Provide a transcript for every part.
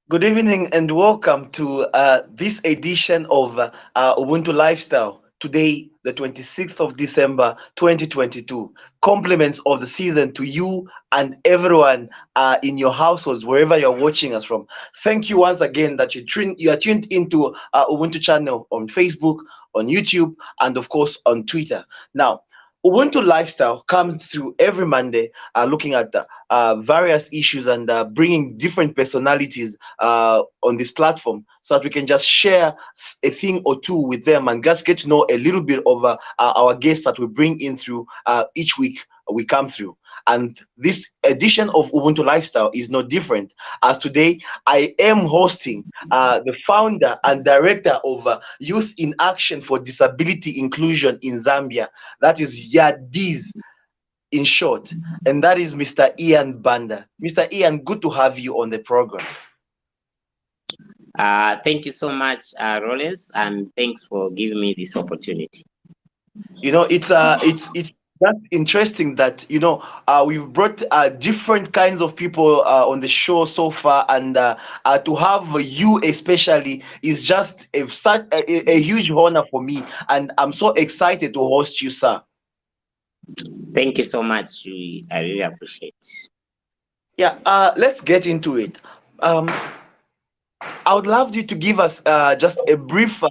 Good evening and welcome to this edition of Ubuntu Lifestyle. Today, the 26th of December 2022. Compliments of the season to you and everyone in your households, wherever you're watching us from. Thank you once again that you are tuned into Ubuntu channel on Facebook, on YouTube, and of course on Twitter. Now, Ubuntu Lifestyle comes through every Monday looking at various issues and bringing different personalities on this platform so that we can just share a thing or two with them and just get to know a little bit of our guests that we bring in through each week we come through. And this edition of Ubuntu Lifestyle is no different, as today I am hosting the founder and director of Youth in Action for Disability Inclusion in Zambia. That is YADIZ in short, and that is Mr. Ian Banda. Mr. Ian, good to have you on the program. Thank you so much, Rollins, and thanks for giving me this opportunity. You know, it's that's interesting that we've brought different kinds of people on the show so far, and to have you especially is just a huge honor for me, and I'm so excited to host you, sir. Thank you so much. I really appreciate. Yeah, let's get into it. Um, I would love you to give us just a brief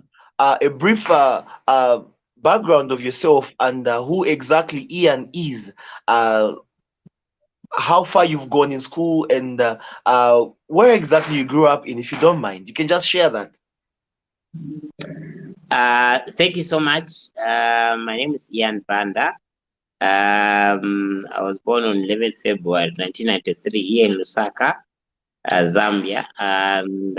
background of yourself and who exactly Ian is, uh, how far you've gone in school, and where exactly you grew up in. If you don't mind, you can just share that. Thank you so much. My name is Ian Banda. I was born on 11th February 1993 here in Lusaka, Zambia, and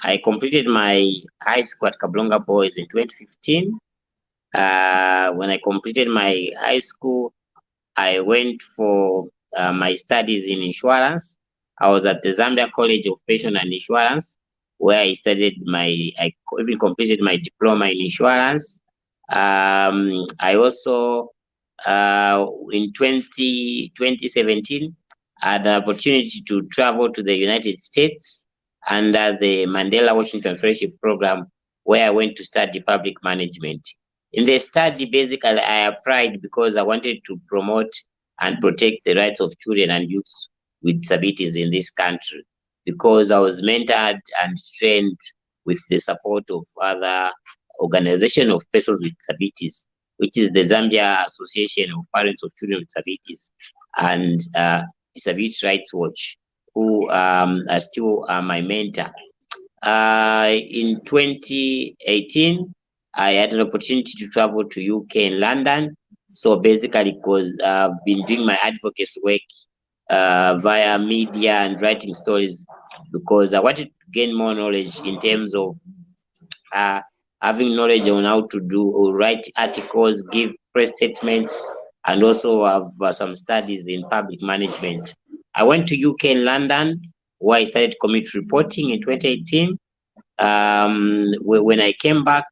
I completed my high school at Kablonga Boys in 2015. When I completed my high school, I went for my studies in insurance. I was at the Zambia College of Pension and Insurance, where I even completed my diploma in insurance. I also, in 2017, had the opportunity to travel to the United States under the Mandela Washington Fellowship Program, where I went to study public management. In the study, basically, I applied because I wanted to promote and protect the rights of children and youths with disabilities in this country, because I was mentored and trained with the support of other organization of persons with disabilities, which is the Zambia Association of Parents of Children with Disabilities and Disability Rights Watch, who are still my mentor. In 2018, I had an opportunity to travel to UK and London. So basically, because I've been doing my advocacy work via media and writing stories, because I wanted to gain more knowledge in terms of having knowledge on how to do or write articles, give press statements, and also have some studies in public management. I went to UK and London, where I started community reporting in 2018. When I came back,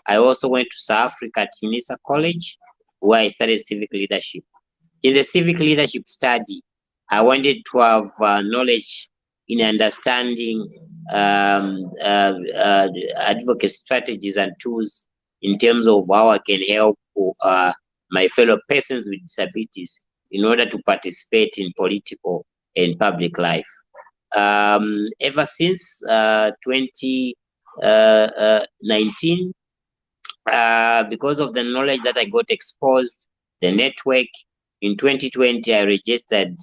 I also went to South Africa at UNISA College, where I studied civic leadership. In the civic leadership study, I wanted to have knowledge in understanding advocacy strategies and tools in terms of how I can help my fellow persons with disabilities in order to participate in political and public life. Ever since 2019, because of the knowledge that I got exposed, the network, in 2020, I registered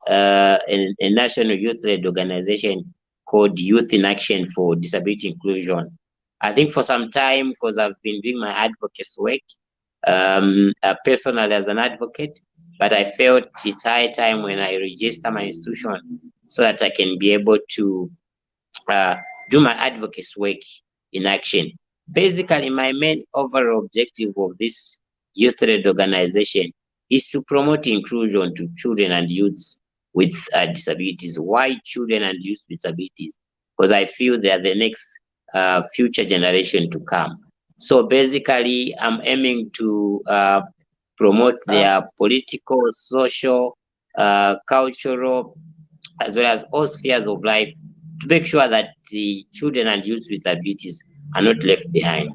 a national youth-led organization called Youth in Action for Disability Inclusion. I think for some time, because I've been doing my advocacy work personally as an advocate, but I felt it's high time when I register my institution so that I can be able to do my advocacy work in action. Basically, my main overall objective of this youth-led organization is to promote inclusion to children and youths with disabilities. Why children and youth with disabilities? Because I feel they are the next future generation to come. So basically, I'm aiming to promote their political, social, cultural, as well as all spheres of life to make sure that the children and youth with abilities are not left behind?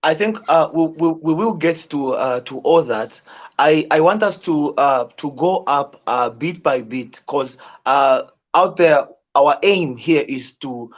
I think we will get to all that. I want us to go up bit by bit, because out there our aim here is to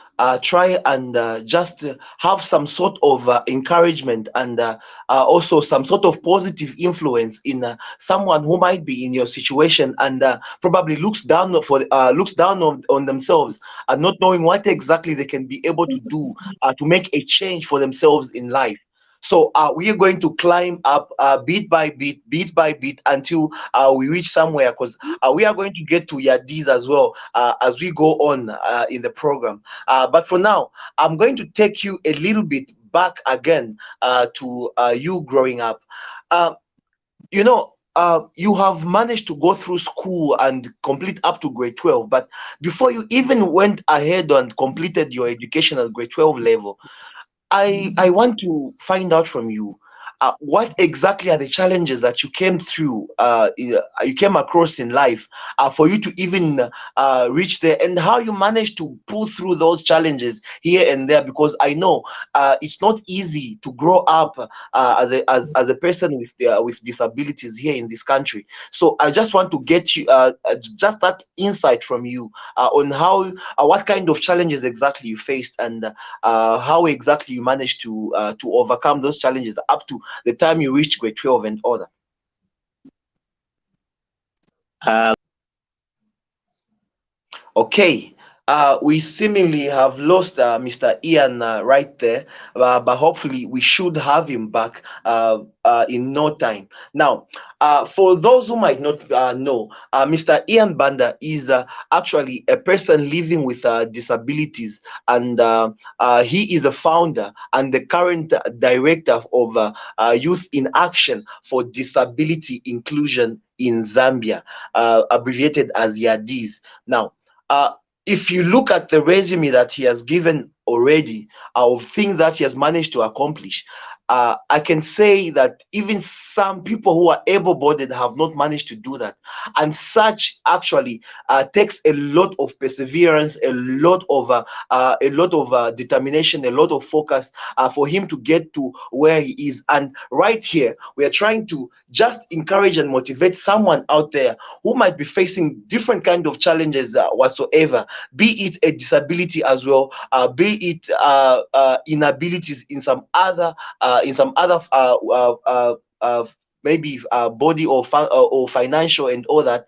try and just have some sort of encouragement and also some sort of positive influence in someone who might be in your situation and probably looks down on themselves and not knowing what exactly they can be able to do to make a change for themselves in life. So we are going to climb up bit by bit until we reach somewhere, because we are going to get to YADIZ as well as we go on in the program. But for now, I'm going to take you a little bit back again to you growing up. Uh, you have managed to go through school and complete up to grade 12, but before you even went ahead and completed your education at grade 12 level, I want to find out from you what exactly are the challenges that you came through, you came across in life for you to even reach there, and how you managed to pull through those challenges here and there. Because I know it's not easy to grow up as a person with disabilities here in this country. So I just want to get you just that insight from you on how what kind of challenges exactly you faced, and how exactly you managed to overcome those challenges up to the time you reached grade 12 and all that. Uh, Okay. We seemingly have lost Mr. Ian right there, but hopefully we should have him back in no time. Now, for those who might not know, Mr. Ian Banda is actually a person living with disabilities, and he is a founder and the current director of Youth in Action for Disability Inclusion in Zambia, abbreviated as YADIZ. Now, uh, if you look at the resume that he has given already of things that he has managed to accomplish, I can say that even some people who are able-bodied have not managed to do that, and such actually takes a lot of perseverance, a lot of determination, a lot of focus for him to get to where he is. And right here, we are trying to just encourage and motivate someone out there who might be facing different kind of challenges whatsoever, be it a disability as well, be it inabilities in some other maybe body or financial and all that,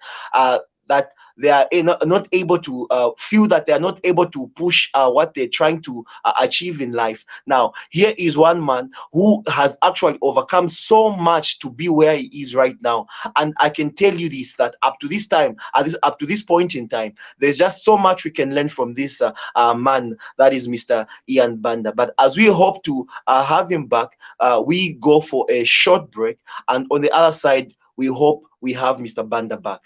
that they are not able to feel that they are not able to push what they're trying to achieve in life. Now, here is one man who has actually overcome so much to be where he is right now. And I can tell you this, that up to this time, up to this point in time, there's just so much we can learn from this man, that is Mr. Ian Banda. But as we hope to have him back, we go for a short break, and on the other side, we hope we have Mr. Banda back.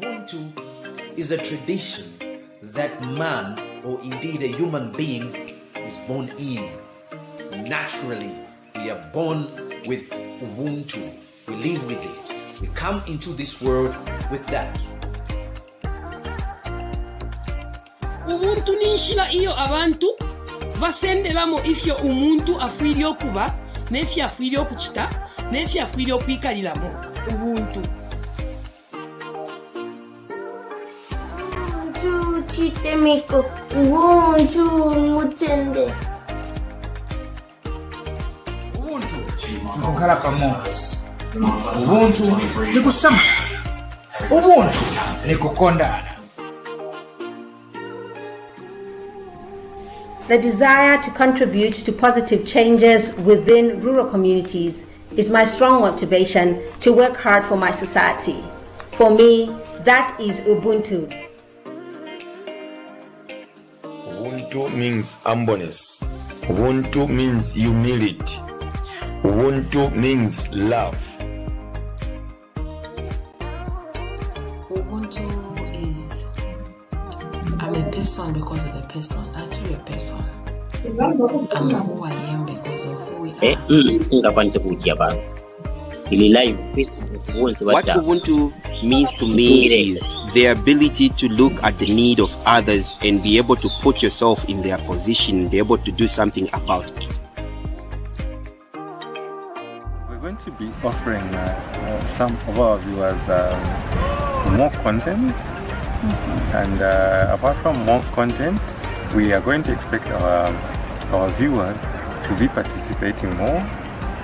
Ubuntu is a tradition that man, or indeed a human being, is born in. Naturally, we are born with Ubuntu. We live with it. We come into this world with that. Ubuntu ninshira iyo abantu basenderamo ifyo umuntu afwiri okuba n'efyo afwiri okukita n'efyo afwiri okwikaliramo ubuntu. Ubuntu chitemiko, ubuntu mutende. Ubuntu nikukhala pamodzi. Ubuntu nikusamala. Ubuntu nikukondana. The desire to contribute to positive changes within rural communities is my strong motivation to work hard for my society. For me, that is Ubuntu. Ubuntu means humbleness. Ubuntu means humility. Ubuntu means love. Ubuntu is I'm a person because of a person. Actually a person. I'm who I am because of who we are. What Ubuntu means to me is the ability to look at the need of others and be able to put yourself in their position, be able to do something about it. We're going to be offering some of our viewers more content. And apart from more content, we are going to expect our viewers to be participating more,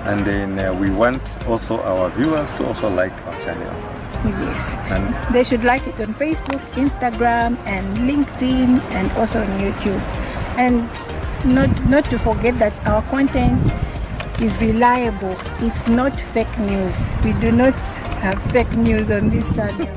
and then we want also our viewers to also like our channel. Yes, and they should like it on Facebook, Instagram, and LinkedIn, and also on YouTube. And not to forget that our content is reliable. It's not fake news. We do not have fake news on this channel.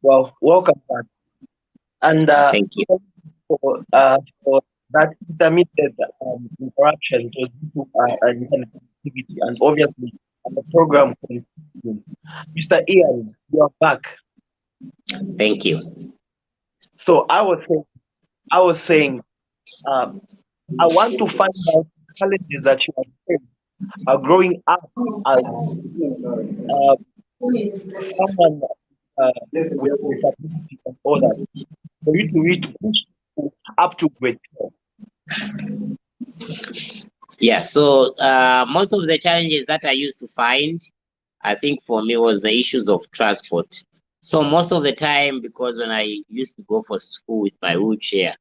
Well, welcome back. And thank you for that intermittent interaction to internet activity, and obviously the program continues. Mr. Ian, you are back. Thank you. So I was saying, I want to find out the challenges that you are growing up as someone with disability and all that, for you to reach up to grade 12. Yeah, so most of the challenges that I used to find, I think for me was the issues of transport. So most of the time, because when I used to go for school with my wheelchair,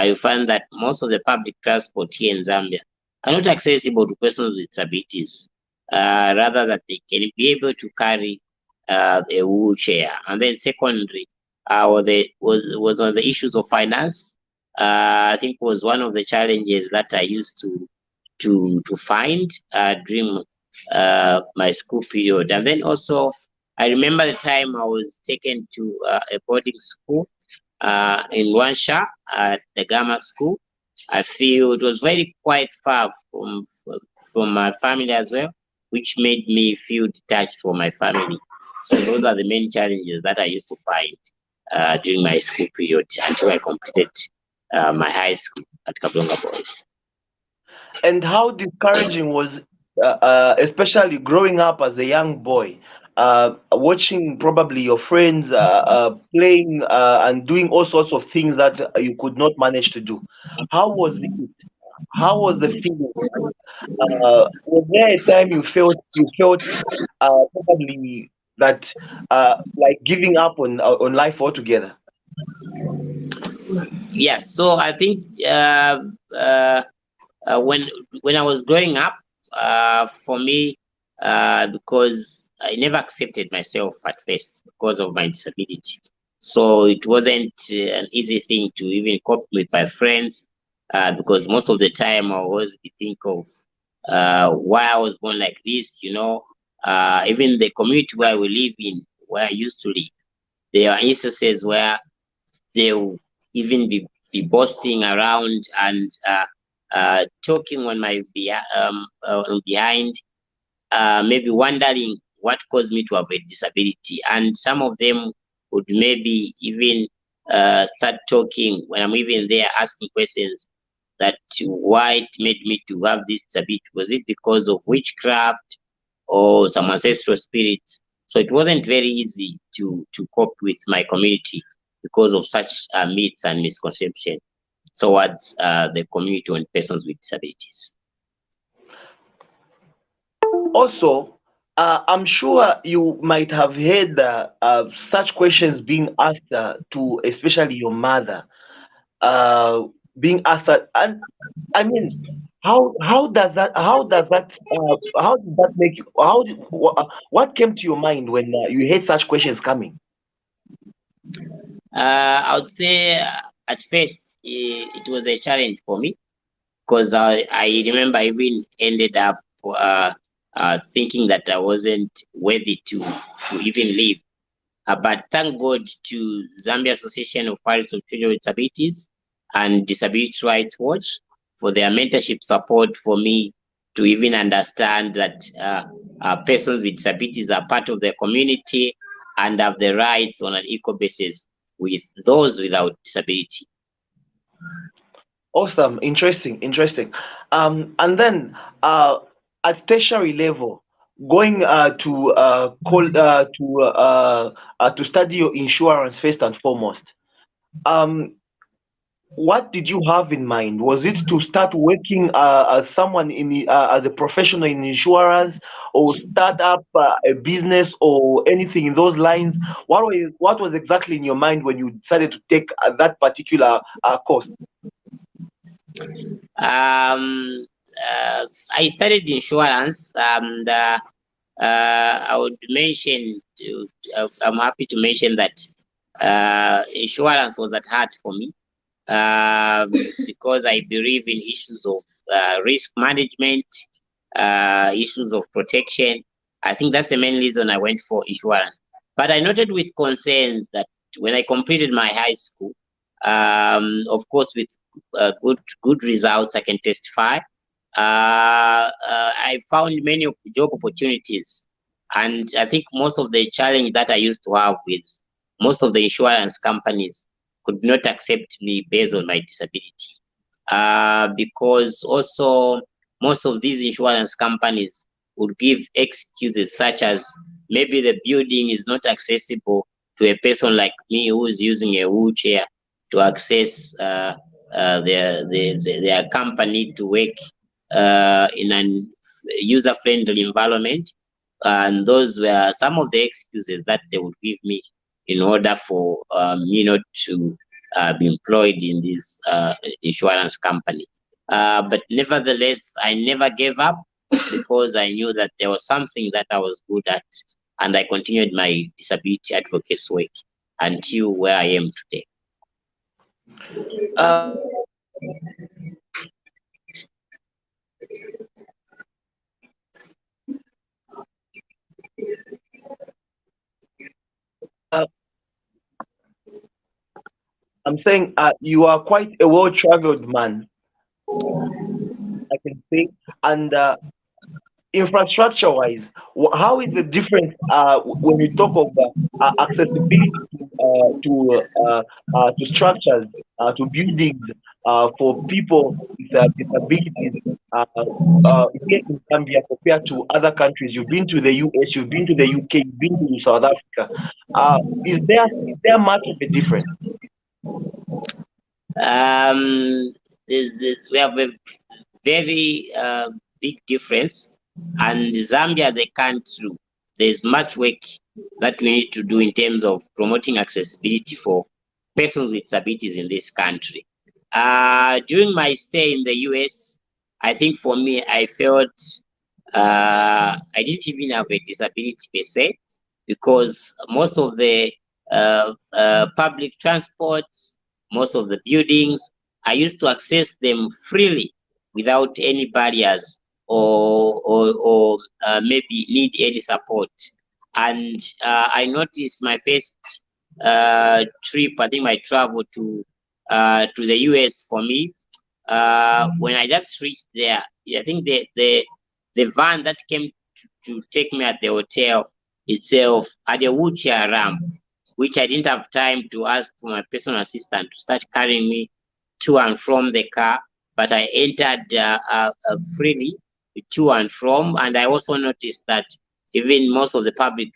you find that most of the public transport here in Zambia are not accessible to persons with disabilities, rather that they can be able to carry a wheelchair. And then secondly, was on the issues of finance. I think was one of the challenges that I used to find during my school period. And then also, I remember the time I was taken to a boarding school in Wansha at the Gamma School. I feel it was very quite far from my family as well, which made me feel detached from my family. So those are the main challenges that I used to find during my school period until I completed my high school at Kablonga Boys. And how discouraging was, especially growing up as a young boy, watching probably your friends playing and doing all sorts of things that you could not manage to do? How was it? How was the feeling? Was there a time you felt probably that like giving up on life altogether? Yes, so I think when I was growing up, for me, because I never accepted myself at first because of my disability. So it wasn't an easy thing to even cope with my friends, because most of the time I always think of why I was born like this, you know. Even the community where we live in, where I used to live, there are instances where they will even be boasting around and talking on my behind maybe wondering what caused me to have a disability. And some of them would maybe even start talking when I'm even there, asking questions that why it made me to have this disability. Was it because of witchcraft or some ancestral spirits? So it wasn't very easy to cope with my community because of such myths and misconceptions towards the community and persons with disabilities. Also, I'm sure you might have heard such questions being asked to, especially your mother, being asked, and I mean, how does that make you, what came to your mind when you heard such questions coming? I would say at first it was a challenge for me, because I remember I even ended up thinking that I wasn't worthy to even live. But thank God to Zambia Association of Parents of Children with Disabilities and Disability Rights Watch for their mentorship support for me to even understand that persons with disabilities are part of the community and have the rights on an equal basis with those without disability. Awesome, interesting. And then at tertiary level, going to study your insurance first and foremost. What did you have in mind? Was it to start working as someone as a professional in insurance, or start up a business or anything in those lines? What was exactly in your mind when you decided to take that particular course? I studied insurance, and I would mention, I'm happy to mention that insurance was at heart for me, because I believe in issues of risk management, issues of protection. I think that's the main reason I went for insurance. But I noted with concerns that when I completed my high school, of course, with good results, I can testify. I found many job opportunities, and I think most of the challenge that I used to have with most of the insurance companies could not accept me based on my disability, because also most of these insurance companies would give excuses such as maybe the building is not accessible to a person like me who is using a wheelchair to access their company to work in an user-friendly environment. And those were some of the excuses that they would give me in order for me not to be employed in this insurance company. But nevertheless, I never gave up, because I knew that there was something that I was good at, and I continued my disability advocacy work until where I am today. I'm saying you are quite a well-traveled man, I can say. And infrastructure-wise, how is the difference when you talk of accessibility to structures, to buildings for people with disabilities here in Zambia compared to other countries? You've been to the US, you've been to the UK, you've been to South Africa. Is there much of a difference? We have a very big difference, and Zambia as a country, there's much work that we need to do in terms of promoting accessibility for persons with disabilities in this country. During my stay in the US, I think for me, I felt I didn't even have a disability per se, because most of the public transports, most of the buildings, I used to access them freely without any barriers or maybe need any support. And I noticed my first trip, I think my travel to the US for me, when I just reached there, I think the van that came to take me at the hotel itself at a wheelchair ramp, which I didn't have time to ask for my personal assistant to start carrying me to and from the car, but I entered freely to and from. And I also noticed that even most of the public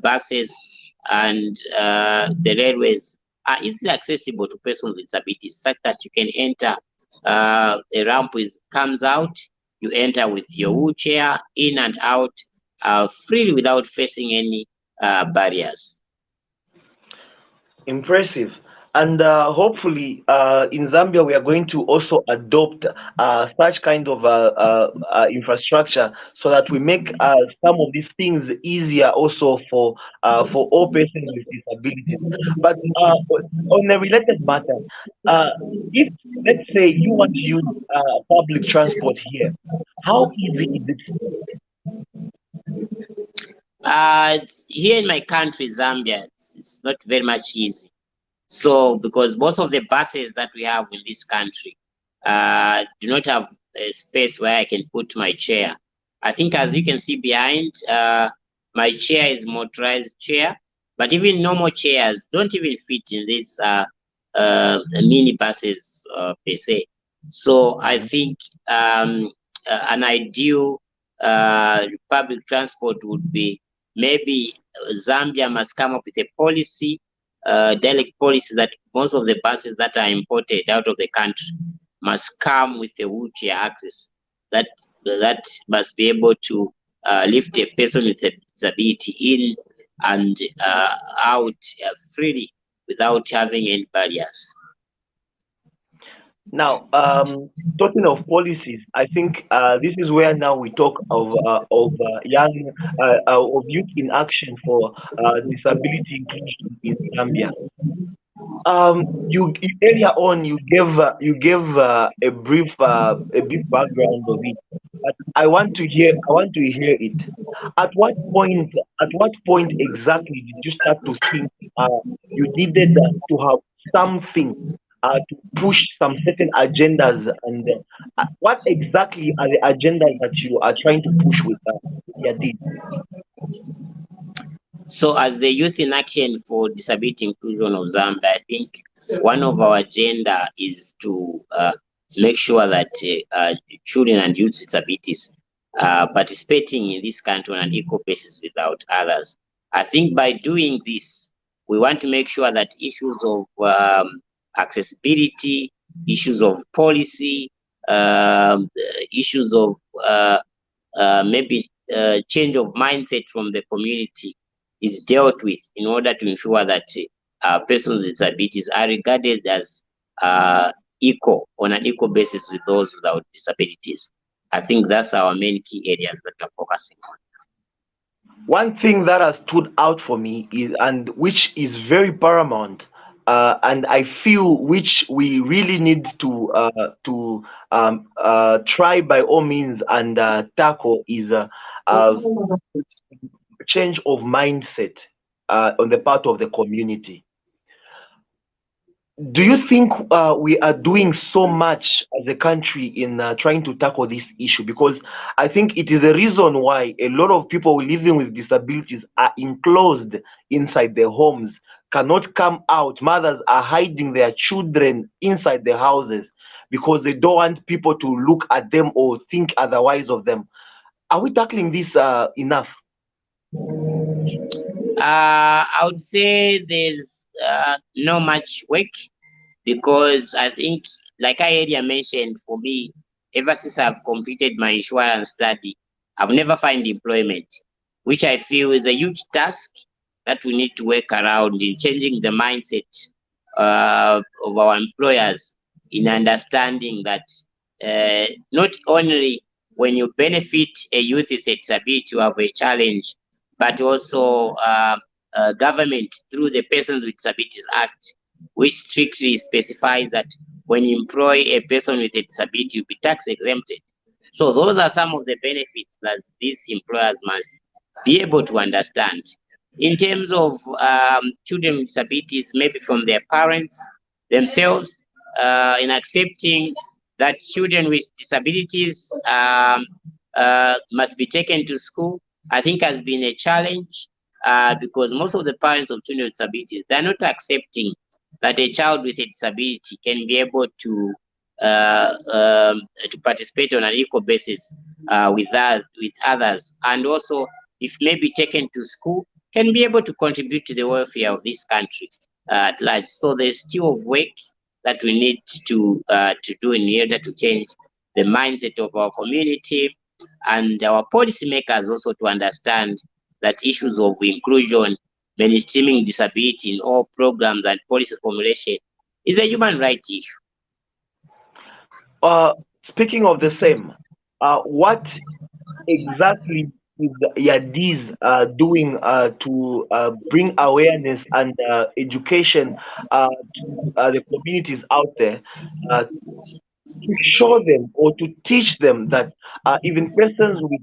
buses and the railways are easily accessible to persons with disabilities, such that you can enter. The ramp comes out, you enter with your wheelchair in and out freely without facing any barriers. Impressive. And hopefully in Zambia, we are going to also adopt such kind of infrastructure so that we make some of these things easier also for all persons with disabilities. But on a related matter, if, let's say, you want to use public transport here, how easy is it? Here in my country, Zambia, it's not very much easy. So, because most of the buses that we have in this country do not have a space where I can put my chair. I think, as you can see behind, my chair is motorized chair, but even normal chairs don't even fit in these mini buses per se. So I think an ideal public transport would be maybe Zambia must come up with a policy, direct policy, that most of the buses that are imported out of the country must come with a wheelchair access. That must be able to lift a person with a disability in and out freely without having any barriers. Now, talking of policies, I think this is where now we talk of youth in action for disability inclusion in Zambia. You earlier on you gave a brief background of it, but I want to hear it. At what point exactly did you start to think you needed to have something to push some certain agendas, and what exactly are the agendas that you are trying to push with YADIZ? So, as the Youth in Action for Disability Inclusion of Zambia, I think one of our agenda is to make sure that children and youth with disabilities are participating in this country on an equal basis without others. I think by doing this, we want to make sure that issues of accessibility, issues of policy, issues of maybe change of mindset from the community is dealt with in order to ensure that persons with disabilities are regarded as equal, on an equal basis with those without disabilities. I think that's our main key areas that we're focusing on. One thing that has stood out for me is, and which is very paramount, and I feel which we really need to try by all means and tackle, is change of mindset on the part of the community. Do you think we are doing so much as a country in trying to tackle this issue? Because I think it is the reason why a lot of people living with disabilities are enclosed inside their homes, cannot come out. Mothers are hiding their children inside their houses because they don't want people to look at them or think otherwise of them. Are we tackling this enough? I would say there's not much work, because I think, like I earlier mentioned, for me, ever since I've completed my insurance study, I've never found employment, which I feel is a huge task that we need to work around in changing the mindset of our employers in understanding that not only when you benefit a youth with a disability, you have a challenge, but also government through the Persons with Disabilities Act, which strictly specifies that when you employ a person with a disability, you'll be tax exempted. So those are some of the benefits that these employers must be able to understand. In terms of children with disabilities, maybe from their parents themselves, in accepting that children with disabilities must be taken to school, I think has been a challenge because most of the parents of children with disabilities, they're not accepting that a child with a disability can be able to participate on an equal basis with others, and also if maybe taken to school, can be able to contribute to the welfare of this country at large. So there's still work that we need to do in order to change the mindset of our community and our policymakers also to understand that issues of inclusion, mainstreaming disability in all programs and policy formulation is a human rights issue. Speaking of the same, what exactly is YADIZ doing to bring awareness and education to the communities out there to show them or to teach them that even persons with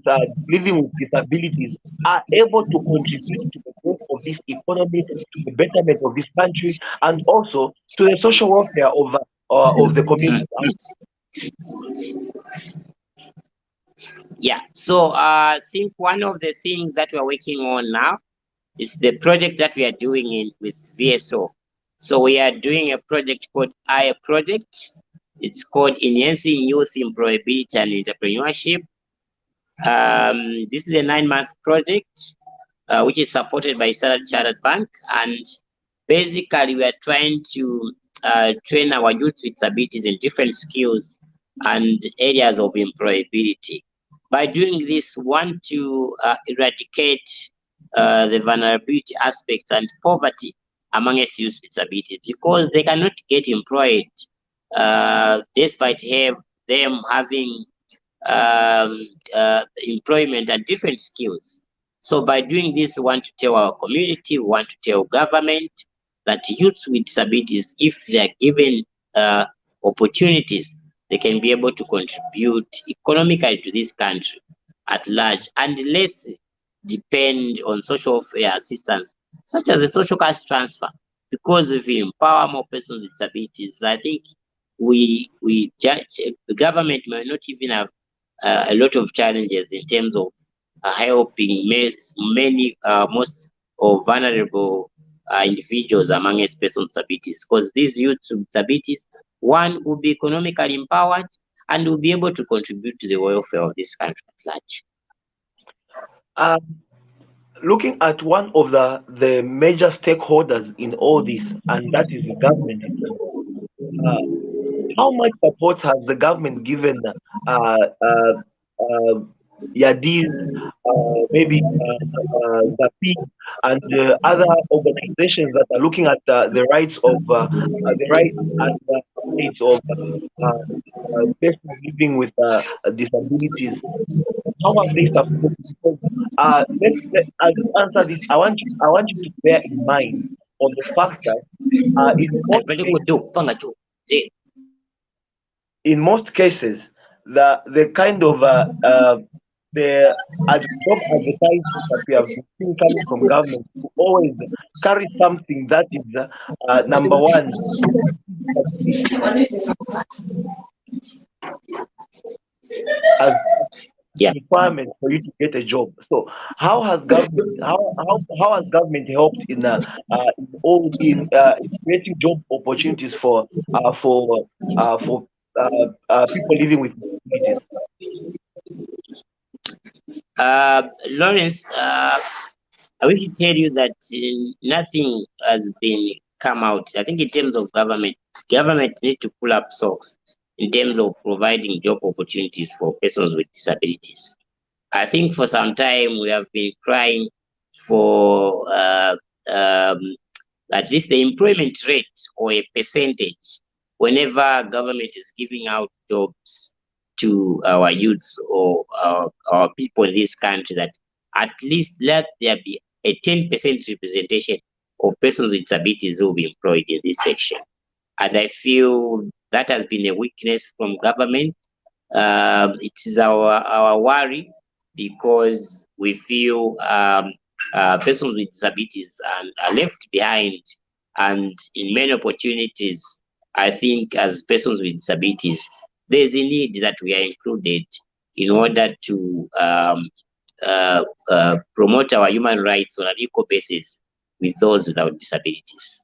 living with disabilities are able to contribute to the growth of this economy, to the betterment of this country, and also to the social welfare of the community. Yeah, so I think one of the things that we're working on now is the project that we are doing with VSO. So we are doing a project called Project. It's called Enhancing Youth Employability and Entrepreneurship. This is a 9-month project which is supported by Standard Chartered Bank, and basically we are trying to train our youth with disabilities in different skills and areas of employability. By doing this, we want to eradicate the vulnerability aspects and poverty among youth with disabilities, because they cannot get employed despite them having employment and different skills. So by doing this, we want to tell our community, we want to tell government that youth with disabilities, if they are given opportunities, they can be able to contribute economically to this country at large, and less depend on social welfare assistance, such as the social cash transfer. Because if we empower more persons with disabilities, I think we judge the government may not even have a lot of challenges in terms of helping most of vulnerable individuals among persons with disabilities, because these youths with disabilities, one, will be economically empowered and will be able to contribute to the welfare of this country at large. Looking at one of the major stakeholders in all this, and that is the government. How much support has the government given YADIZ, maybe the P and other organizations that are looking at the rights of the rights and rights of persons living with disabilities? How have they supported? Because as you answer this, I want you to bear in mind on the fact that in most cases, the kind of the job advertisements that we have seen coming from government to always carry something that is number one. As requirement for you to get a job. So how has government helped in creating job opportunities for people living with disabilities? Lawrence, I wish to tell you that nothing has been come out. I think in terms of government need to pull up socks in terms of providing job opportunities for persons with disabilities. I think for some time we have been crying for at least the employment rate or a percentage whenever government is giving out jobs to our youths or our people in this country, that at least let there be a 10% representation of persons with disabilities who will be employed in this section. And I feel that has been a weakness from government. It is our worry, because we feel persons with disabilities are left behind, and in many opportunities, I think as persons with disabilities, there's a need that we are included in order to promote our human rights on an equal basis with those without disabilities?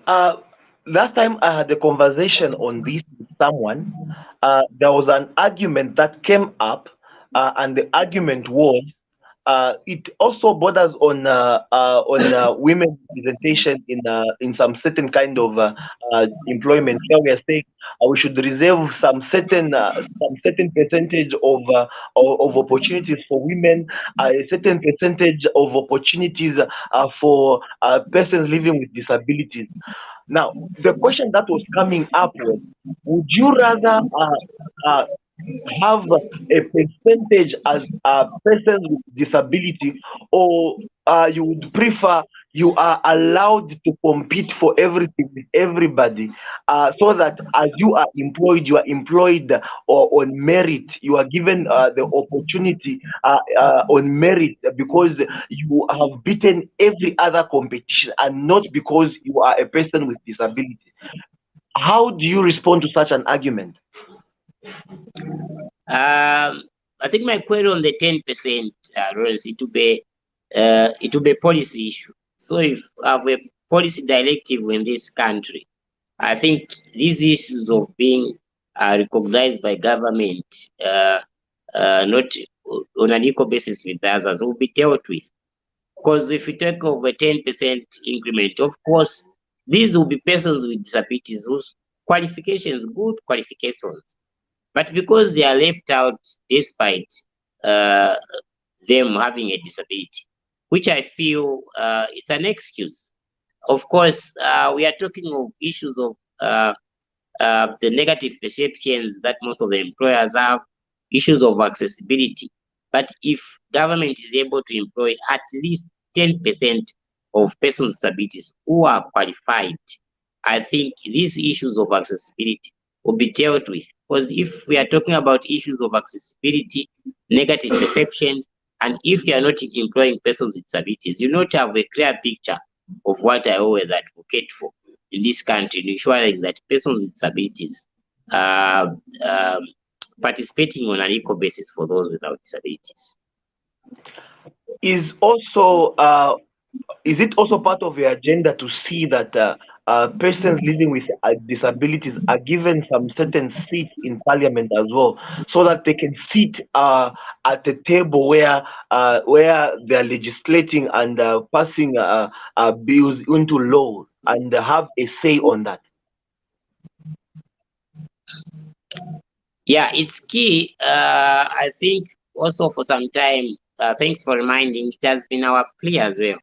Last time I had a conversation on this with someone, there was an argument that came up, and the argument was it also borders on women's representation in some certain kind of employment. Here we are saying we should reserve some certain percentage of opportunities for women, a certain percentage of opportunities for persons living with disabilities. Now, the question that was coming up was, would you rather have a percentage as a person with disability, or you would prefer you are allowed to compete for everything with everybody, so that as you are employed on merit, you are given the opportunity on merit because you have beaten every other competition and not because you are a person with disability. How do you respond to such an argument? I think my query on the 10%, Rose, it will be a policy issue. So if I have a policy directive in this country, I think these issues of being recognized by government, not on an equal basis with others, will be dealt with. Because if you take over 10% increment, of course, these will be persons with disabilities whose qualifications, good qualifications, but because they are left out despite them having a disability, which I feel is an excuse. Of course, we are talking of issues of the negative perceptions that most of the employers have, issues of accessibility. But if government is able to employ at least 10% of persons with disabilities who are qualified, I think these issues of accessibility will be dealt with. Because if we are talking about issues of accessibility, negative perceptions, and if you are not employing persons with disabilities, you not have a clear picture of what I always advocate for in this country, ensuring that persons with disabilities are participating on an equal basis for those without disabilities. Is it also part of your agenda to see that persons living with disabilities are given some certain seats in parliament as well, so that they can sit at a table where they are legislating and passing bills into law and have a say on that? Yeah, it's key. I think also for some time, thanks for reminding, it has been our plea as well,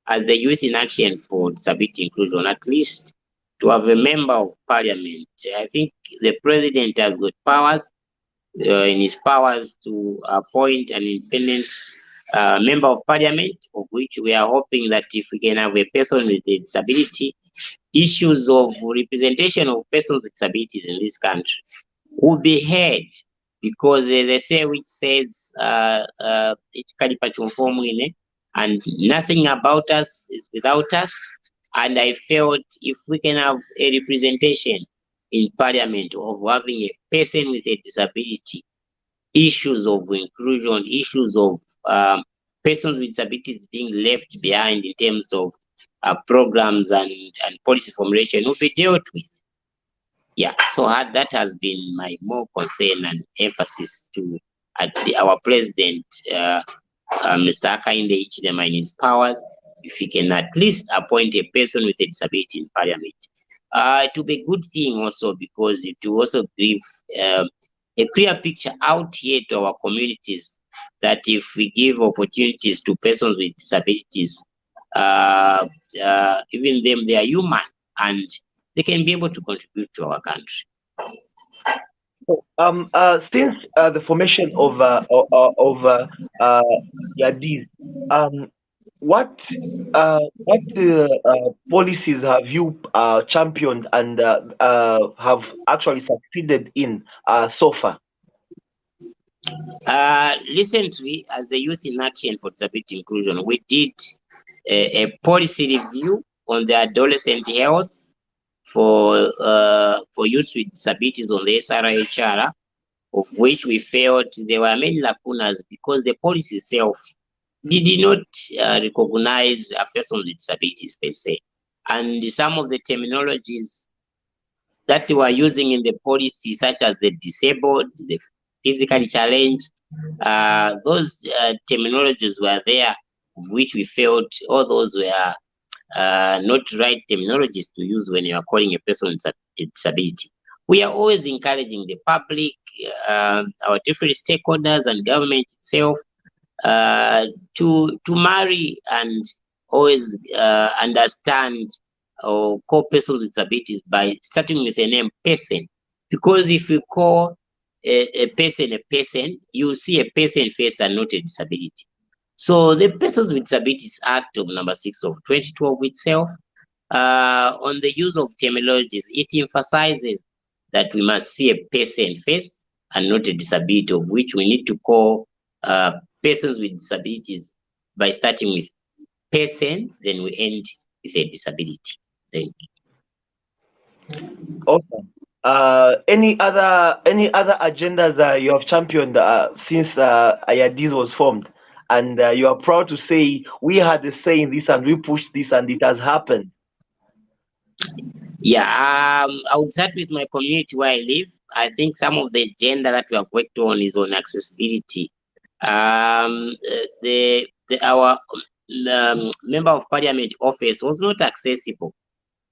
as the Youth in Action for Disability Inclusion, at least to have a member of parliament. I think the president has got powers, in his powers to appoint an independent member of parliament, of which we are hoping that if we can have a person with a disability, issues of representation of persons with disabilities in this country will be heard, because there's a say which says and nothing about us is without us. And I felt if we can have a representation in parliament of having a person with a disability, issues of inclusion, issues of persons with disabilities being left behind in terms of programs and policy formulation will be dealt with. Yeah, so that has been my more concern and emphasis to our president, Mr. Akainde Ichilema, in his powers, if he can at least appoint a person with a disability in parliament. It will be a good thing also, because it will also give a clear picture out here to our communities that if we give opportunities to persons with disabilities, even them, they are human and they can be able to contribute to our country. Since the formation of YADIZ, what policies have you championed and have actually succeeded in so far? Recently, as the Youth in Action for Disability Inclusion, we did a policy review on the adolescent health for youth with disabilities on the SRHR, of which we felt there were many lacunas because the policy itself did not recognize a person with disabilities per se. And some of the terminologies that they were using in the policy, such as the disabled, the physically challenged, those terminologies were there, which we felt all those were not right terminologies to use when you are calling a person with disability. We are always encouraging the public, our different stakeholders and government itself to marry and always understand or call persons with disabilities by starting with the name person. Because if you call a person, you see a person face and not a disability. So the Persons with Disabilities Act of number 6 of 2012 itself, on the use of terminologies, it emphasizes that we must see a person first and not a disability, of which we need to call persons with disabilities by starting with person, then we end with a disability. Thank you. Okay. Any other agendas you have championed since YADIZ was formed, and you are proud to say we had a say in this and we pushed this and it has happened? Yeah, I would start with my community where I live. I think some of the agenda that we have worked on is on accessibility. Our member of parliament office was not accessible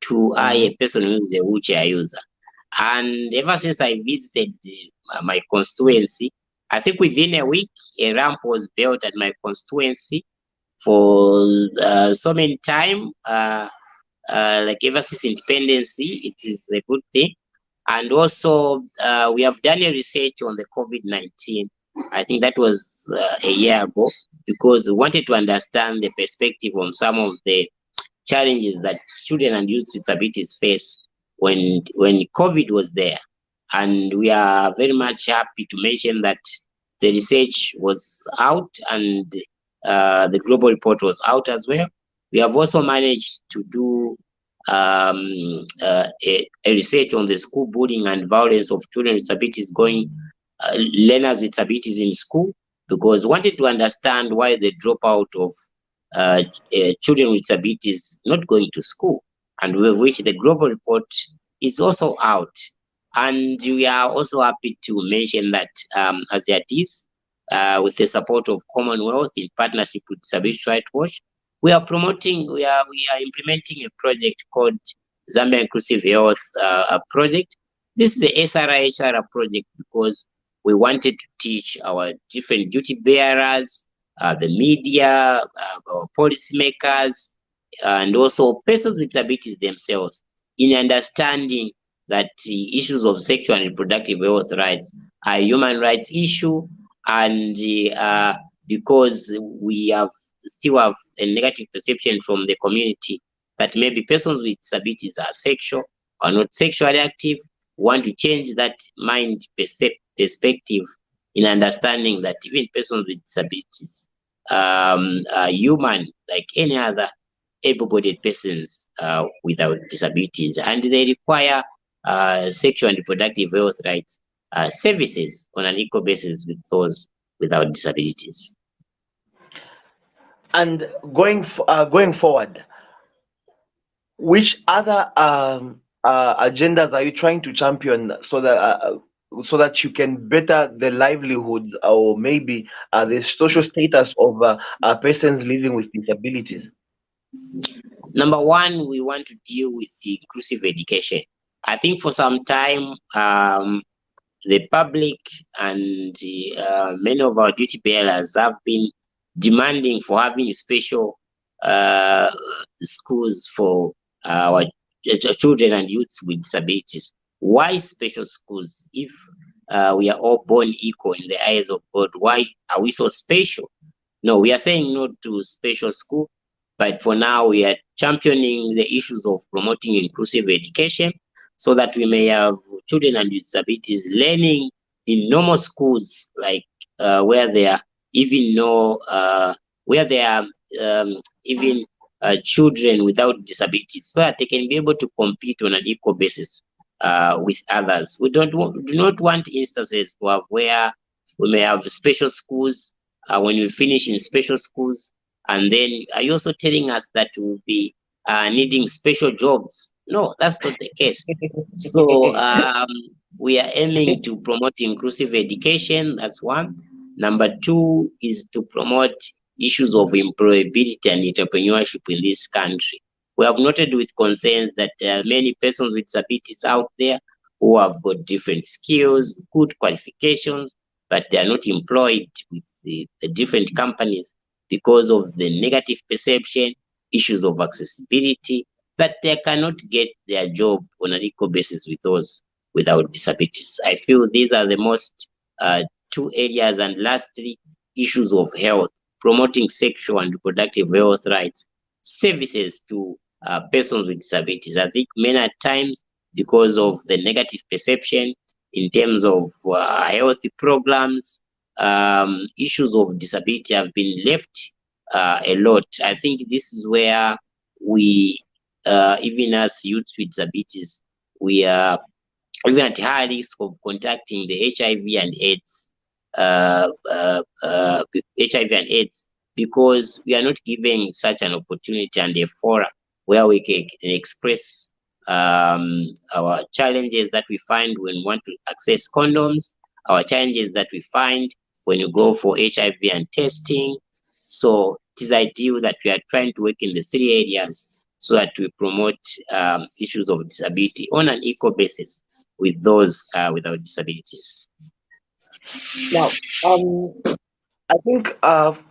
to a person who is a wheelchair user. And ever since I visited my constituency, I think within a week, a ramp was built at my constituency for so many time. Like ever since independence, it is a good thing. And also, we have done a research on the COVID-19. I think that was a year ago, because we wanted to understand the perspective on some of the challenges that children and youth with disabilities face when COVID was there. And we are very much happy to mention that the research was out and the global report was out as well. We have also managed to do a research on the school bullying and violence of children with disabilities learners with disabilities in school, because we wanted to understand why the dropout of children with disabilities not going to school, and with which the global report is also out. And we are also happy to mention that as YADIZ, with the support of Commonwealth in partnership with Disability Rights Watch, we are implementing a project called Zambia Inclusive Health Project. This is the SRHR project because we wanted to teach our different duty bearers, the media, our policymakers, and also persons with disabilities themselves in understanding that the issues of sexual and reproductive health rights are a human rights issue, and because we still have a negative perception from the community that maybe persons with disabilities are sexual or not sexually active, want to change that mind perspective in understanding that even persons with disabilities are human like any other able-bodied persons without disabilities, and they require sexual and reproductive health rights services on an equal basis with those without disabilities. And going forward, which other agendas are you trying to champion so that you can better the livelihoods or maybe the social status of persons living with disabilities? Number one, we want to deal with inclusive education. I think for some time, the public and many of our duty bearers have been demanding for having special schools for our children and youths with disabilities. Why special schools? If we are all born equal in the eyes of God, why are we so special? No, we are saying no to special school, but for now we are championing the issues of promoting inclusive education so that we may have children and disabilities learning in normal schools, like where there are even children without disabilities, so that they can be able to compete on an equal basis with others. We do not want instances to have where we may have special schools when we finish in special schools, and then are you also telling us that we'll be needing special jobs? No, that's not the case. So we are aiming to promote inclusive education. That's one. Number two is to promote issues of employability and entrepreneurship in this country. We have noted with concern that there are many persons with disabilities out there who have got different skills, good qualifications, but they are not employed with the different companies because of the negative perception, issues of accessibility, that they cannot get their job on an equal basis with those without disabilities. I feel these are the most two areas. And lastly, issues of health, promoting sexual and reproductive health rights, services to persons with disabilities. I think many times, because of the negative perception in terms of healthy programs, issues of disability have been left a lot. I think this is where we, even as youth with disabilities, we are even at high risk of contacting the HIV and AIDS, because we are not given such an opportunity and a forum where we can express our challenges that we find when we want to access condoms, our challenges that we find when you go for HIV and testing. So it is ideal that we are trying to work in the three areas so that we promote issues of disability on an equal basis with those without disabilities. Now, I think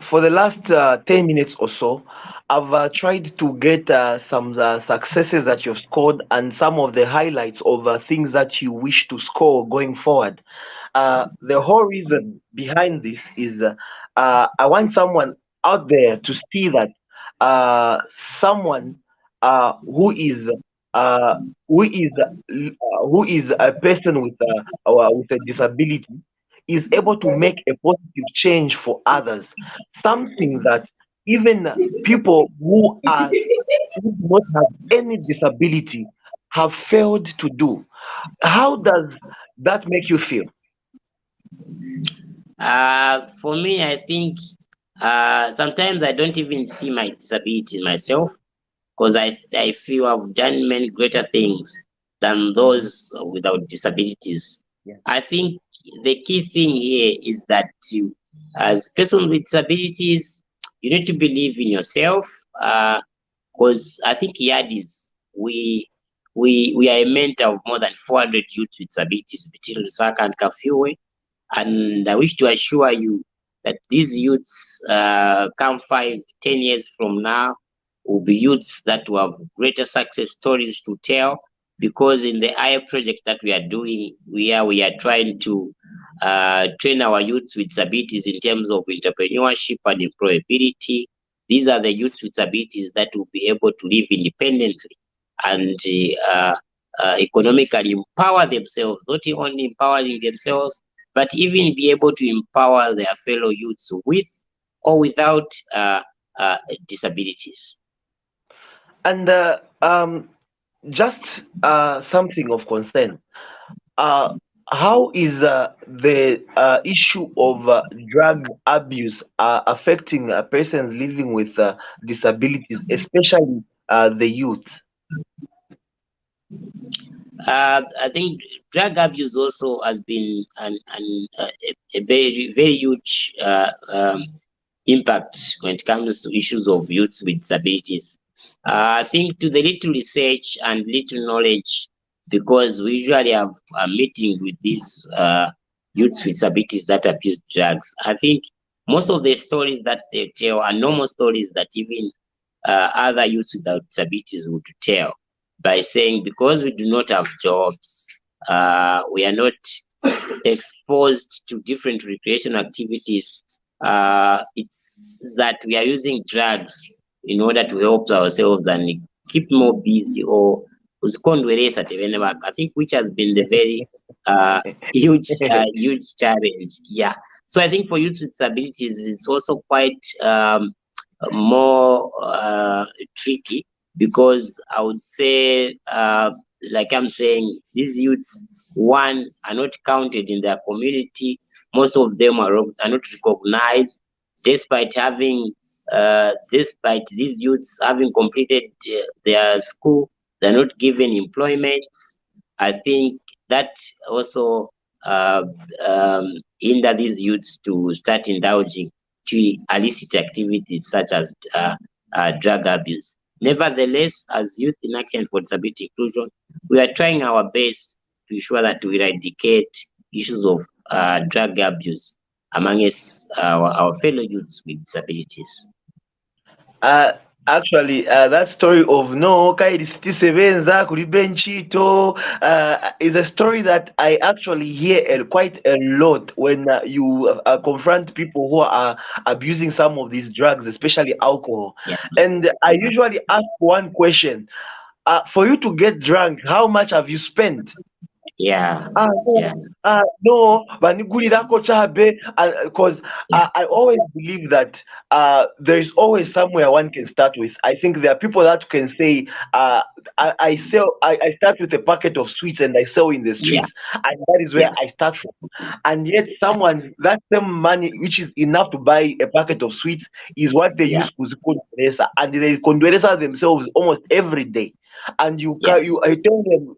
for the last 10 minutes or so, I've tried to get some successes that you've scored and some of the highlights of things that you wish to score going forward. The whole reason behind this is I want someone out there to see that someone who is a person with a disability is able to make a positive change for others. Something that even people who do not have any disability have failed to do. How does that make you feel? For me, I think sometimes I don't even see my disability myself, because I feel I've done many greater things than those without disabilities. Yeah. I think the key thing here is that you, as person with disabilities, you need to believe in yourself. Because I think YADIZ, we are a mentor of more than 400 youths with disabilities between Lusaka and Kafue, and I wish to assure you that these youths come 5-10 years from now will be youths that will have greater success stories to tell, because in the I project that we are doing, we are trying to train our youths with disabilities in terms of entrepreneurship and employability. These are the youths with disabilities that will be able to live independently and economically empower themselves, not only empowering themselves, but even be able to empower their fellow youths with or without disabilities. And just something of concern. How is the issue of drug abuse affecting persons living with disabilities, especially the youth? I think drug abuse also has been a very, very huge impact when it comes to issues of youths with disabilities. I think to the little research and little knowledge, because we usually have a meeting with these youths with disabilities that abuse drugs, I think most of the stories that they tell are normal stories that even other youths without disabilities would tell, by saying, because we do not have jobs, we are not exposed to different recreational activities, it's that we are using drugs in order to help ourselves and keep more busy, or I think, which has been the very huge huge challenge. Yeah. So I think for youth with disabilities, it's also quite more tricky, because I would say like I'm saying, these youths, one, are not counted in their community. Most of them are not recognized, despite having, despite these youths having completed their school, they're not given employment. I think that also uh, hinder these youths to start indulging to illicit activities such as drug abuse. Nevertheless, as Youth in Action for Disability Inclusion, we are trying our best to ensure that we eradicate issues of drug abuse amongst our fellow youths with disabilities. Actually, that story of no kaidisitisebenza kulibe nchito is a story that I actually hear quite a lot when you confront people who are abusing some of these drugs, especially alcohol. Yeah. And I usually ask one question: for you to get drunk, how much have you spent? Yeah. No, no, banigulirako chabe, because I always believe that there is always somewhere one can start with. I think there are people that can say, I start with a packet of sweets and I sell in the streets, and that is where I start from. And yet, someone that same money, which is enough to buy a packet of sweets, is what they use kuzikondweresa, and they kondweresa themselves almost every day. And I tell them,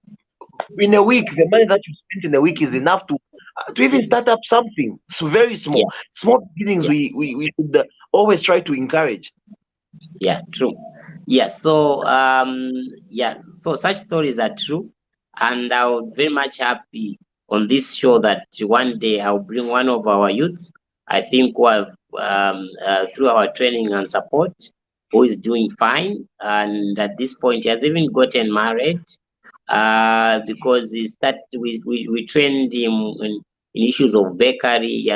in a week, the money that you spent in a week is enough to even start up something. So very small, small beginnings. We should always try to encourage. Yeah, true. Yeah, so so such stories are true, and I would very much happy on this show that one day I'll bring one of our youths. I think who have through our training and support, who is doing fine, and at this point he has even gotten married. Because we trained him in issues of bakery.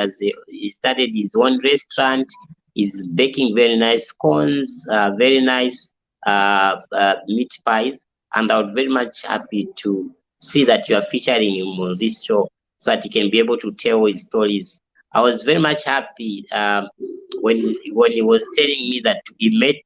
He started his own restaurant. He's baking very nice scones, very nice meat pies, and I would very much happy to see that you are featuring him on this show so that he can be able to tell his stories. I was very much happy when he was telling me that he met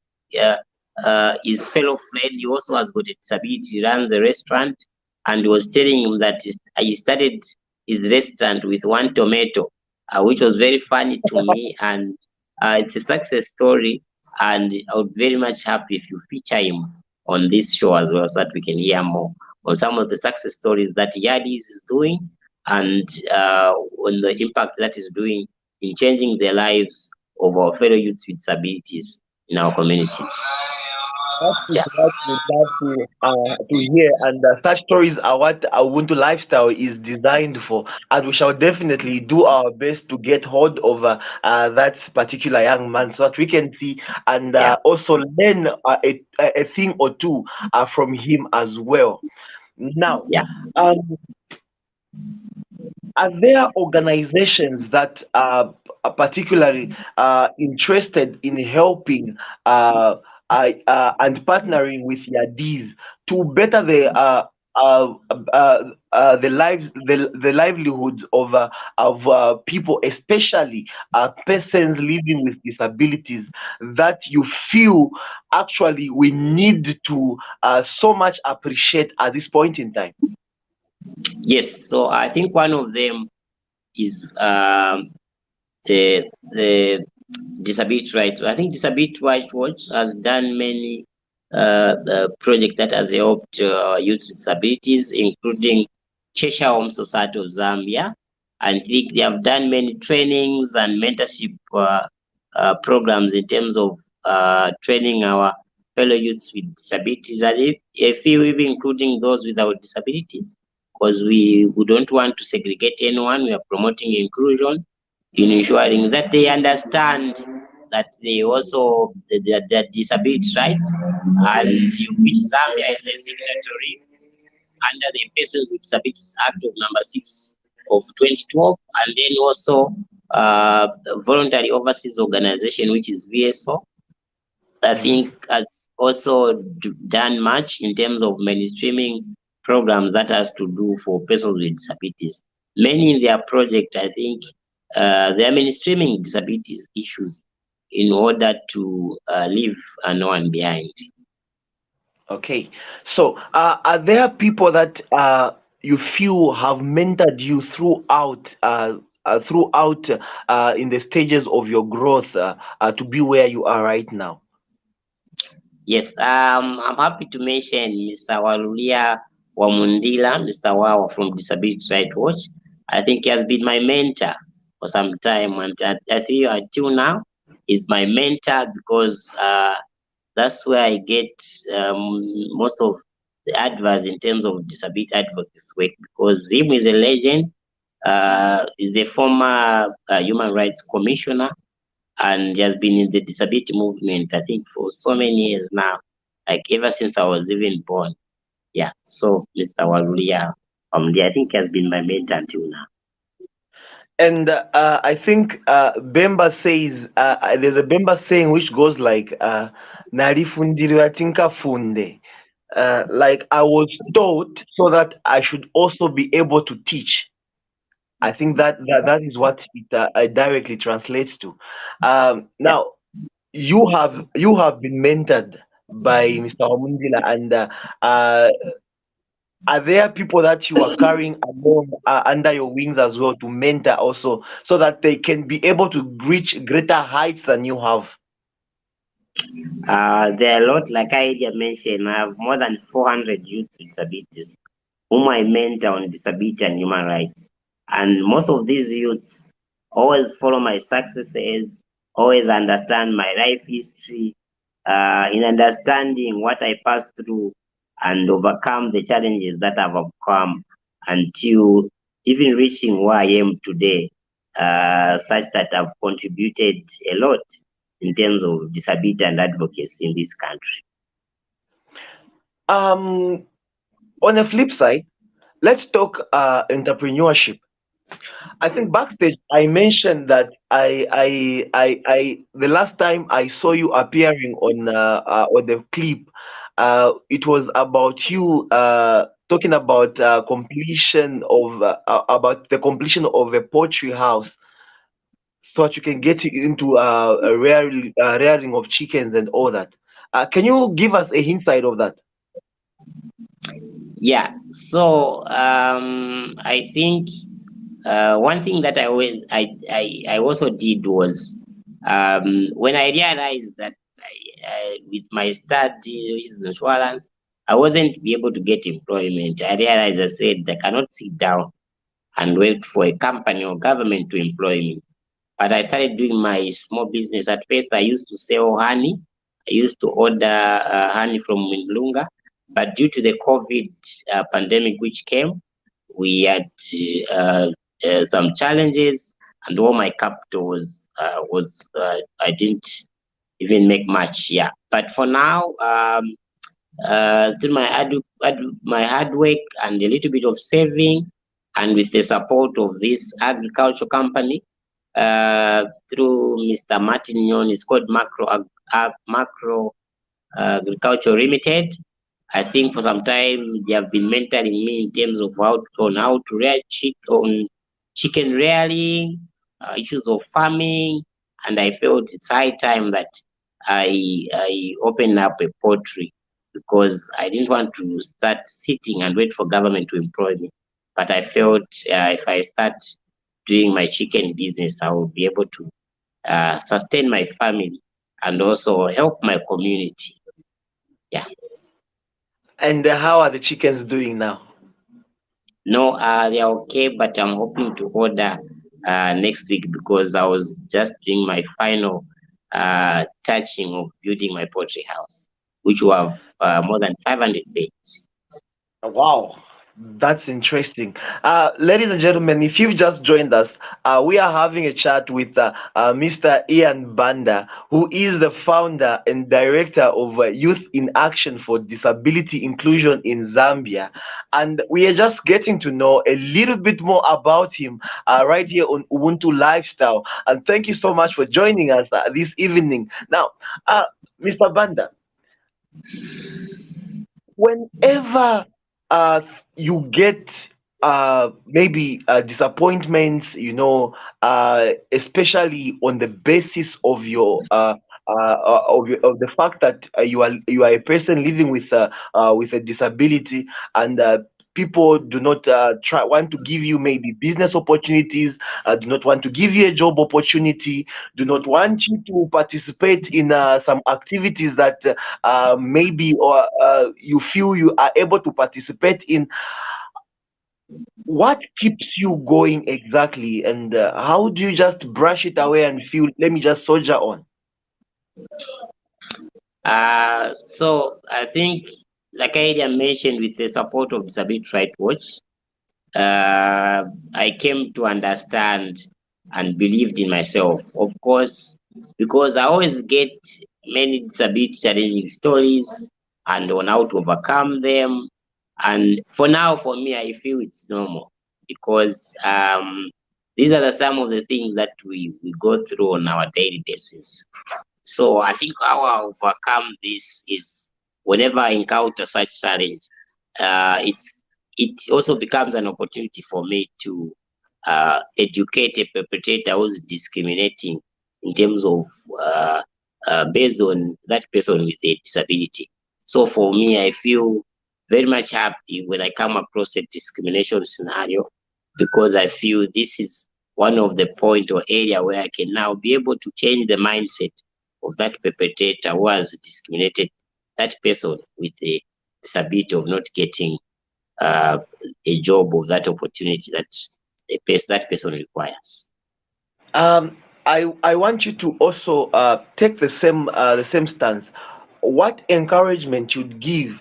his fellow friend. He also has got a disability. He runs a restaurant, and he was telling him that he started his restaurant with one tomato, which was very funny to me. And it's a success story, and I would very much happy if you feature him on this show as well, so that we can hear more on some of the success stories that YADIZ is doing, and on the impact that is doing in changing the lives of our fellow youths with disabilities in our communities. That's what we love to hear, and such stories are what Ubuntu Lifestyle is designed for. And we shall definitely do our best to get hold of that particular young man so that we can see and also learn a thing or two from him as well. Now, are there organizations that are particularly interested in helping and partnering with YADIZ to better the livelihoods of people, especially persons living with disabilities, that you feel actually we need to so much appreciate at this point in time? Yes, so I think one of them is the Disability Rights. I think Disability Rights Watch has done many projects that has helped youth with disabilities, including Cheshire Home Society of Zambia. I think they have done many trainings and mentorship programs in terms of training our fellow youths with disabilities, and a few even including those without disabilities, because we don't want to segregate anyone. We are promoting inclusion in ensuring that they understand that they also their disability rights, and which Zambia is a signatory under the Persons with Disabilities Act of number 6 of 2012, and then also Voluntary Overseas Organization, which is VSO. I think has also done much in terms of mainstreaming programs that has to do for persons with disabilities. Many in their project, I think, they are mainstreaming disabilities issues in order to leave no one behind. Okay. So, are there people that you feel have mentored you throughout in the stages of your growth to be where you are right now? Yes, I'm happy to mention Mr. Walulia Wamundila, Mr. Wawa from Disability Rights Watch. I think he has been my mentor for some time, and I think until now is my mentor because that's where I get most of the advice in terms of disability advocacy work because him is a legend. Is a former human rights commissioner and he has been in the disability movement, I think, for so many years now, like ever since I was even born. Yeah, so Mr. Walulia, I think he has been my mentor until now. And I think Bemba says there's a Bemba saying which goes like "Nalifundiriwa tinka funde." Like I was taught so that I should also be able to teach. I think that is what it directly translates to. Now you have been mentored by Mr. Omundila, and are there people that you are carrying along under your wings as well to mentor also, so that they can be able to reach greater heights than you have? There are a lot, like I mentioned, I have more than 400 youth with disabilities whom I mentor on disability and human rights. And most of these youths always follow my successes, always understand my life history, in understanding what I passed through and overcome the challenges that I've overcome until even reaching where I am today, such that I've contributed a lot in terms of disability and advocacy in this country. On a flip side, let's talk entrepreneurship. I think backstage I mentioned that the last time I saw you appearing on the clip, it was about you talking about about the completion of a poultry house, so that you can get into rearing of chickens and all that. Can you give us a insight of that? Yeah, so I think one thing that I also did was when I realized that with my studies insurance, I wasn't be able to get employment. I realized I said I cannot sit down and wait for a company or government to employ me. But I started doing my small business. At first, I used to sell honey. I used to order honey from Mlunga. But due to the COVID pandemic which came, we had some challenges, and all my capital was I didn't even make much. Yeah, but for now, through my hard work and a little bit of saving, and with the support of this agriculture company, through Mr. Martin Nyon, it's called Macro Agriculture Limited. I think for some time they have been mentoring me in terms of how to rear chicken rearing, issues of farming, and I felt it's high time that I open up a poultry because I didn't want to start sitting and wait for government to employ me. But I felt if I start doing my chicken business, I will be able to sustain my family and also help my community. Yeah. And how are the chickens doing now? No, they are okay, but I'm hoping to order next week because I was just doing my final touching of building my poultry house, which will have more than 500 beds. Wow, that's interesting. Ladies and gentlemen, if you've just joined us, we are having a chat with Mr. Ian Banda, who is the founder and director of Youth in Action for Disability Inclusion in Zambia. And we are just getting to know a little bit more about him right here on Ubuntu Lifestyle. And thank you so much for joining us this evening. Now, Mr. Banda, whenever you get maybe disappointments, especially on the basis of your of the fact that you are a person living with a disability, and people do not want to give you maybe business opportunities, do not want to give you a job opportunity, do not want you to participate in some activities that maybe or you feel you are able to participate in. What keeps you going exactly, and how do you just brush it away and feel, let me just soldier on? So I think, like I earlier mentioned, with the support of Disability Rights Watch, I came to understand and believed in myself. Of course, because I always get many disability challenging stories and on how to overcome them. And for now, for me, I feel it's normal because these are some of the things that we go through on our daily basis. So I think how I overcome this is whenever I encounter such challenge, it also becomes an opportunity for me to educate a perpetrator who's discriminating in terms of based on that person with a disability. So for me, I feel very much happy when I come across a discrimination scenario, because I feel this is one of the point or area where I can now be able to change the mindset of that perpetrator who has discriminated that person with a disability of not getting a job of that opportunity that that person requires. I want you to also take the same stance. What encouragement you'd give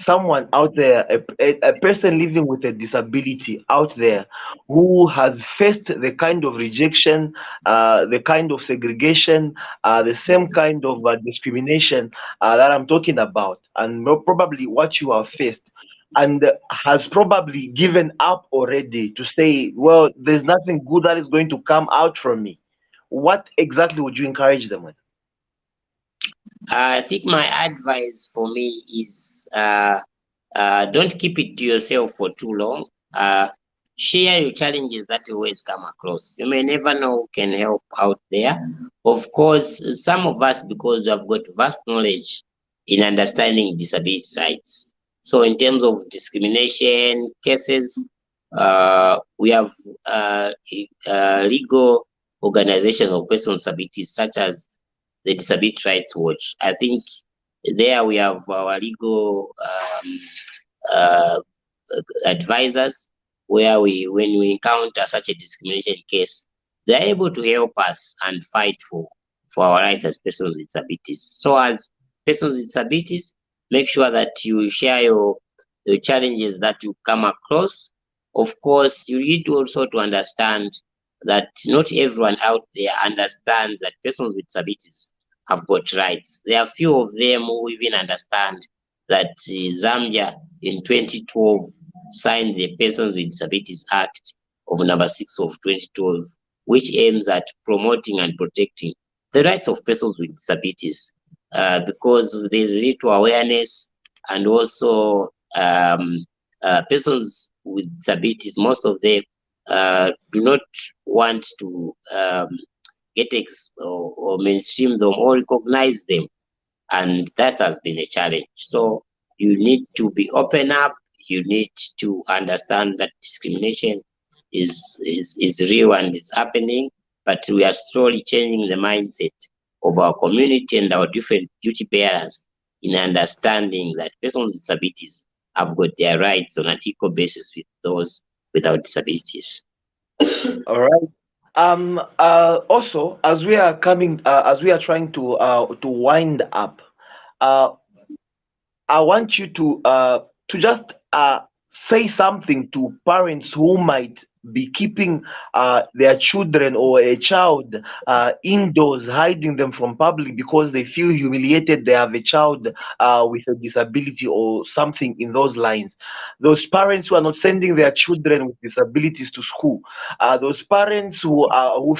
someone out there, a person living with a disability out there, who has faced the kind of rejection, the kind of segregation, the same kind of discrimination that I'm talking about, and probably what you have faced, and has probably given up already to say, well, there's nothing good that is going to come out from me. What exactly would you encourage them with? I think my advice for me is don't keep it to yourself for too long. Share your challenges that you always come across. You may never know who can help out there. Of course, some of us, because we have got vast knowledge in understanding disability rights. So in terms of discrimination cases, we have legal organizations of persons with disabilities, such as the Disability Rights Watch. I think there we have our legal advisors, where when we encounter such a discrimination case, they're able to help us and fight for our rights as persons with disabilities. So as persons with disabilities, make sure that you share your challenges that you come across. Of course, you need to also to understand that not everyone out there understands that persons with disabilities have got rights. There are few of them who even understand that Zambia in 2012 signed the Persons with Disabilities Act of number 6 of 2012, which aims at promoting and protecting the rights of persons with disabilities, because there's little awareness, and also persons with disabilities, most of them do not want to get or mainstream them or recognize them, and that has been a challenge. So you need to be open up. You need to understand that discrimination is real and is happening, but we are slowly changing the mindset of our community and our different duty bearers in understanding that persons with disabilities have got their rights on an equal basis with those without disabilities. All right. Also, as we are trying to wind up, I want you to just say something to parents who might be keeping their children or a child indoors, hiding them from public because they feel humiliated. They have a child with a disability or something in those lines. Those parents who are not sending their children with disabilities to school. Those parents who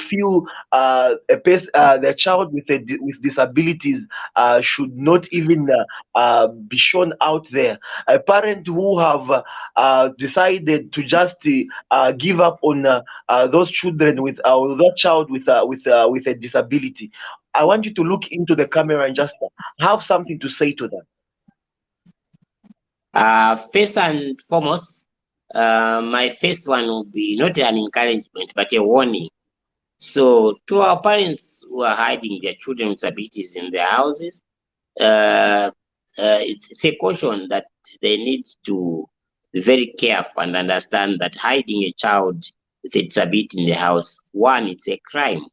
feel their child with disabilities should not even be shown out there. A parent who have decided to just give up on those children with that child with a disability. I want you to look into the camera and just have something to say to them. First and foremost, my first one will be not an encouragement, but a warning. So, to our parents who are hiding their children with disabilities in their houses, it's a caution that they need to be very careful and understand that hiding a child with a disability in the house, one, it's a crime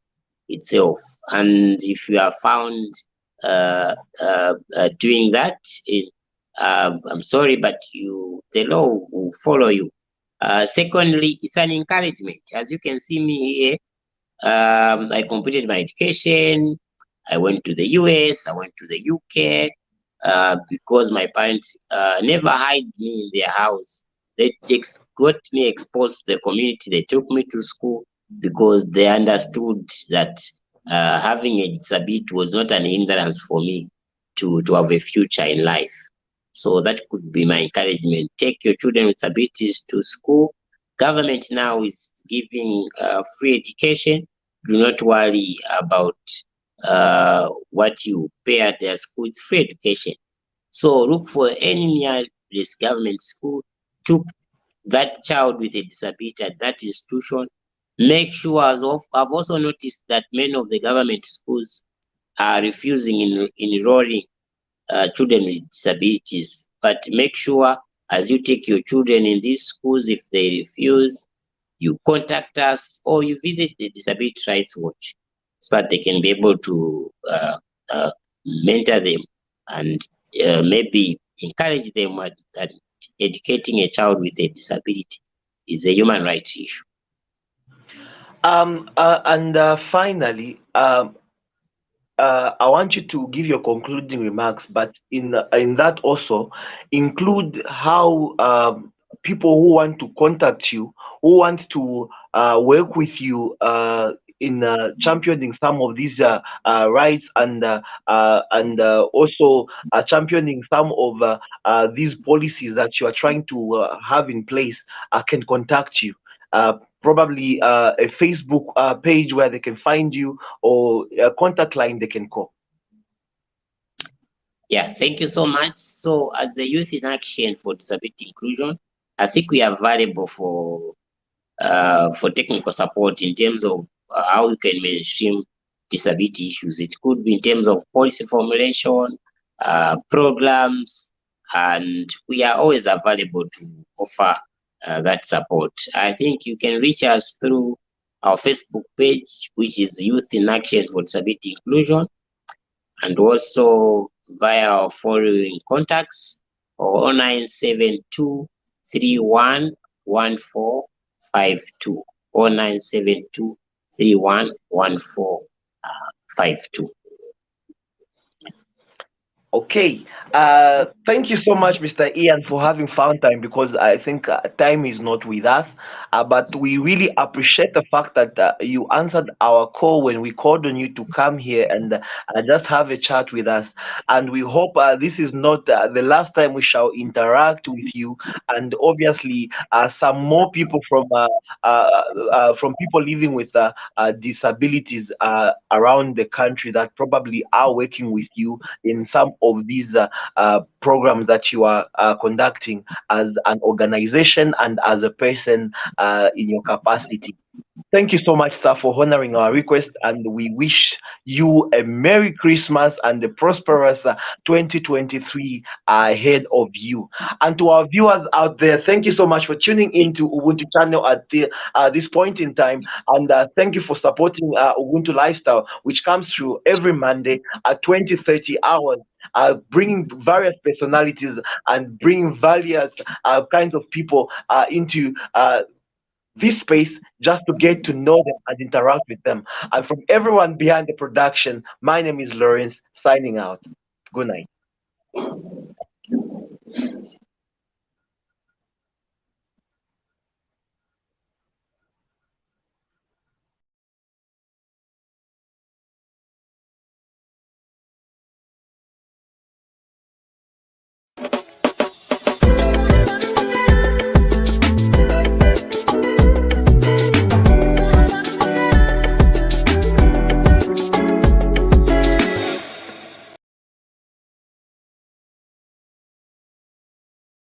itself, and if you are found doing that, I'm sorry, but the law will follow you. Secondly, it's an encouragement. As you can see me here, I completed my education. I went to the US. I went to the UK because my parents never hide me in their house. They got me exposed to the community. They took me to school because they understood that having a disability was not an hindrance for me to have a future in life. So that could be my encouragement. Take your children with disabilities to school. Government now is giving free education. Do not worry about what you pay at their school. It's free education. So look for any nearest government school. To that child with a disability at that institution. Make sure, I've also noticed that many of the government schools are refusing in enrolling children with disabilities. But make sure as you take your children in these schools, if they refuse, you contact us or you visit the Disability Rights Watch so that they can be able to mentor them and maybe encourage them that educating a child with a disability is a human rights issue. Finally, I want you to give your concluding remarks, but in that also include how people who want to contact you, who want to work with you in championing some of these rights and also championing some of these policies that you are trying to have in place, can contact you. Probably a Facebook page where they can find you, or a contact line they can call. Yeah, thank you so much. So, as the Youth in Action for Disability Inclusion, I think we are valuable for technical support in terms of how we can mainstream disability issues. It could be in terms of policy formulation, programs, and we are always available to offer that support. I think you can reach us through our Facebook page, which is Youth in Action for Disability Inclusion, and also via our following contacts, or 0972 311452, 0972 311452. Okay. Thank you so much, Mr. Ian, for having found time, because I think time is not with us. But we really appreciate the fact that you answered our call when we called on you to come here and just have a chat with us. And we hope this is not the last time we shall interact with you. And obviously, some more people from people living with disabilities around the country that probably are working with you in some of these programs that you are conducting as an organization and as a person in your capacity. Thank you so much, sir, for honoring our request, and we wish you a Merry Christmas and a prosperous 2023 ahead of you. And to our viewers out there, thank you so much for tuning in to Ubuntu channel at this point in time, and thank you for supporting Ubuntu Lifestyle, which comes through every Monday at 20:30 hours. Bringing various personalities and bringing various kinds of people into this space just to get to know them and interact with them. And from everyone behind the production, my name is Lawrence, signing out. Good night.